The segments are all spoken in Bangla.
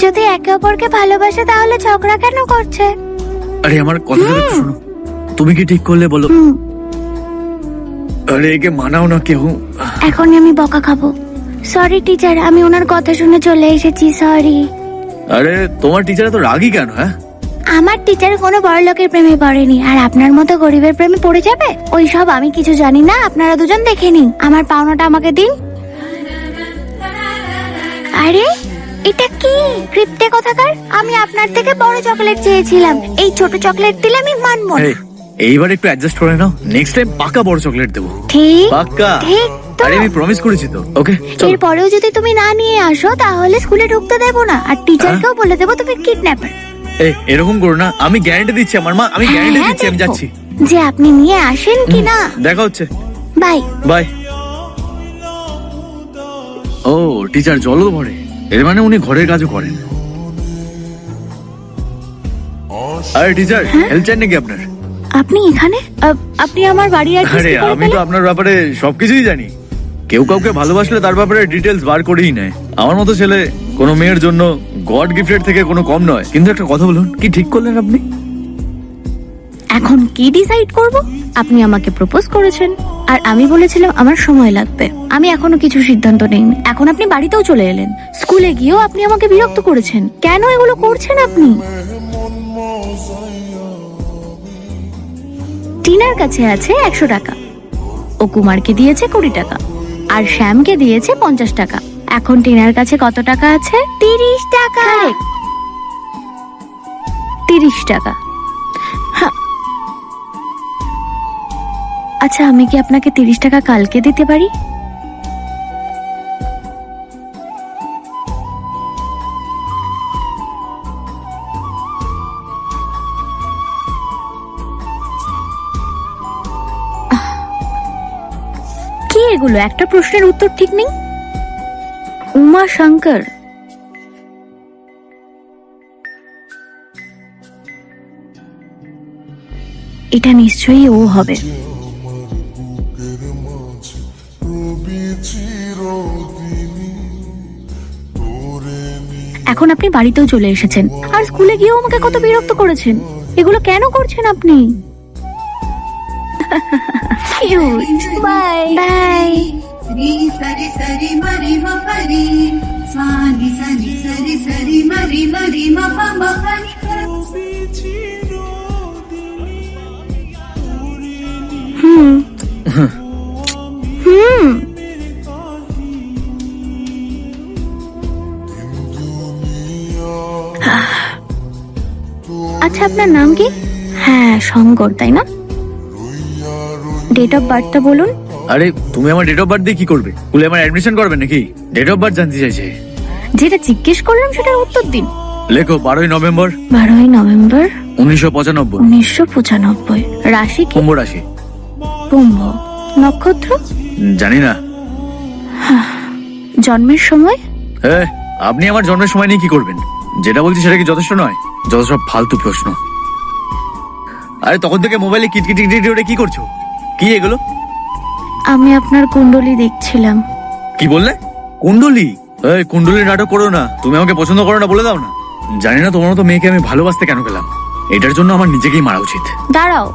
যদি একে অপরকে ভালোবাসে তাহলে ঝগড়া কেন করছে? আরে আমার কথাটা তো শোনো, তুমি কি ঠিক করলে বলো? আরে একে মানাও না কেউ। এখনই আমি বকা খাবো। সরি টিচার, আমি ওনার কথা শুনে চলে এসেছি, সরি। আরে তোমার টিচার তো রাগী কেন? হ্যাঁ, আমার টিচার কোনো বড় লোকের প্রেমে পড়েনি, আর আপনার মতো গরিবের প্রেমে পড়ে যাবে ওই সব আমি কিছু জানি না। আপনারা দুজন দেখে নিন, আমার পাওনাটা আমাকে দিন। আরে এটা কি ক্রিপ্টে কোথাকার? আমি আপনার থেকে বড় চকলেট চেয়েছিলাম, এই ছোট চকলেট দিলে আমি মানবো না। এইবার একটু অ্যাডজাস্ট করে নাও, নেক্সট টাইম পাকা বড় চকলেট দেবো। ঠিক পাকা? ঠিক তো। আরে আমি প্রমিস করেছি তো। ওকে, এরপরেও যদি তুমি না নিয়ে আসো তাহলে স্কুলে ঢুকতে দেবো না, আর টিচারকেও বলে দেবো তুমি কিডন্যাপার। এরকম করো না, আমি গ্যারান্টি দিচ্ছি আমার মা, আমি গ্যারান্টি দিচ্ছি আমি যাচ্ছি। যে আপনি নিয়ে আসেন কি না। দেখা হচ্ছে, বাই বাই। ও টিচার জলও ভরে, এর মানে উনি ঘরের কাজও করেন। আরে টিচার, হেল্প চান নাকি আপনার? আপনি এখানে? আপনি আমার বাড়ি অ্যাড্রেস আরে কি করে আমি তো পেলেন? আপনার ব্যাপারে সবকিছুই জানি। কেউ কাউকে ভালোবাসলে তার ব্যাপারে ডিটেলস বার করেই নেয়। আমার মতো ছেলে কোনো মেয়ের জন্য গড গিফটেড থেকে কোনো কম নয়। কিন্তু একটা কথা বলুন, কি ঠিক করলেন আপনি? এখন কি ডিসাইড করব? আপনি আমাকে প্রপোজ করেছেন, আর আমি বলেছিলাম আমার সময় লাগবে। আমি এখনো কিছু সিদ্ধান্ত নেইনি। এখন আপনি বাড়িতেও চলে এলেন, স্কুলে গিয়েও আপনি আমাকে বিরক্ত করেছেন। কেন এগুলো করছেন আপনি? টিনার কাছে আছে 100 টাকা, ও কুমারকে দিয়েছে 20 টাকা, আর শ্যামকে দিয়েছে 50 টাকা। এখন টিনার কাছে কত টাকা আছে? 30 টাকা। 30 টাকা। আচ্ছা, আমি কি আপনাকে 30 টাকা কালকে দিতে পারি? কি এগুলো? একটা প্রশ্নের উত্তর ঠিক নেই। উমা শঙ্কর, এটা নিশ্চয়ই ও হবে। এখন আপনি বাড়িতেও চলে এসেছেন, আর স্কুলে গিয়েও আমাকে কত বিরক্ত করেছেন। এগুলো কেন করছেন আপনি? Bye bye. Sri sari sari mari ma pari, sani sani sari sari mari mari ma pa ma pari. আচ্ছা, আপনার নাম কি? হ্যাঁ, শঙ্কর, তাই না? ডেট অফ বার্থটা বলুন। আরে তুমি আমার ডেট অফ বার্থ দিয়ে কি করবে? স্কুলে আমার অ্যাডমিশন করবে নাকি? ডেট অফ বার্থ জানতে চাইছে। যেটা জিজ্ঞেস করলাম সেটার উত্তর দিন। লেখো 12ই নভেম্বর 12ই নভেম্বর 1995। 1995। রাশি কি? কুম্ভ রাশি। কুম্ভ। নক্ষত্র? জানি না। জন্মের সময়? আপনি আমার জন্মের সময় নিয়ে কি করবেন? যেটা বলছি সেটা কি যথেষ্ট নয়? যত সব ফালতু প্রশ্ন। আরে তখন থেকে মোবাইলে কিটকিটি ওটা কি করছো? কি এগুলো? আমি আপনার কুণ্ডলী দেখছিলাম। কি বললে? কুণ্ডলী? কুণ্ডলী নাটক করো না। তুমি আমাকে পছন্দ করো না বলে দাও না। জানি না তোমার মতো মেয়েকে আমি ভালোবাসতে কেন গেলাম। এটার জন্য আমার নিজেকেই মারা উচিত। দাঁড়াও,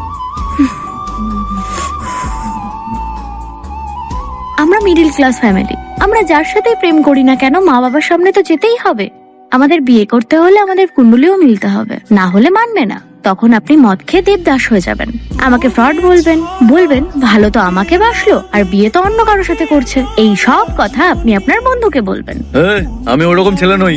আমরা মিডল ক্লাস ফ্যামিলি। আমরা যার সাথে প্রেম করি না কেন, মা বাবার সামনে তো যেতেই হবে। আমাদের বিয়ে করতে হলে আমাদের কুণ্ডলীও মিলতে হবে, না হলে মানবে না। তখন আপনি মদ খেয়ে দেবদাস হয়ে যাবেন, আমাকে ফ্রড বলবেন ভালো তো আমাকে বাসলো, আর বিয়ে তো অন্য কারোর সাথে করছে। এই সব কথা আপনি আপনার বন্ধুকে বলবেন। আমি ওরকম ছেলে নই।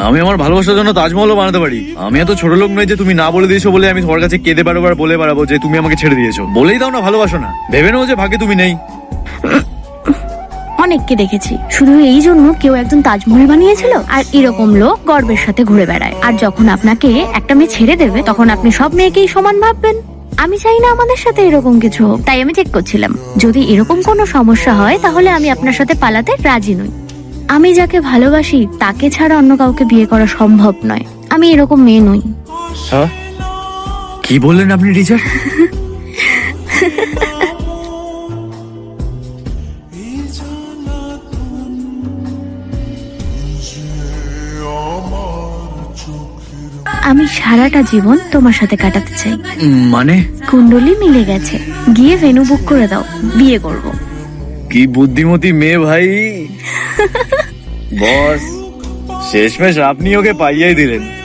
আমি আমার ভালোবাসার জন্য তাজমহলও বানাতে পারি। আমি এত ছোট লোক নই যে তুমি না বলে দিয়েছো বলে আমি তোমার কাছে কেঁদে বারবার বলে বেড়াবো যে তুমি আমাকে ছেড়ে দিয়েছো। বলেই দাও না ভালোবাসো না, ভেবে নাও যে ভাগ্যে তুমি নেই। অনেককে দেখেছি, শুধু এই জন্য কেউ একজন তাজমহল বানিয়েছিল, আর এরকম লোক গর্বের সাথে ঘুরে বেড়ায়। আর যখন আপনাকে একটা মেয়ে ছেড়ে দেবে তখন আপনি সব মেয়েকেই সমান ভাববেন। আমি চাই না আমাদের সাথে এরকম কিছু হোক, তাই আমি চেক করছিলাম। যদি এরকম কোনো সমস্যা হয় তাহলে আমি আপনার সাথে পালাতে রাজি নই। আমি যাকে ভালোবাসি তাকে ছাড়া অন্য কাউকে বিয়ে করা সম্ভব নয়। আমি এরকম মেয়ে নই। কি বললেন আপনি টিচার? আমি সারাটা জীবন তোমার সাথে কাটাতে চাই। মানে কুণ্ডলী মিলে গেছে, গিয়ে ভেন্যু বুক করে দাও, বিয়ে করব। কি বুদ্ধিমতী মেয়ে ভাই। বস শেষমেশ আপনি ওকে পাইয়াই দিলেন।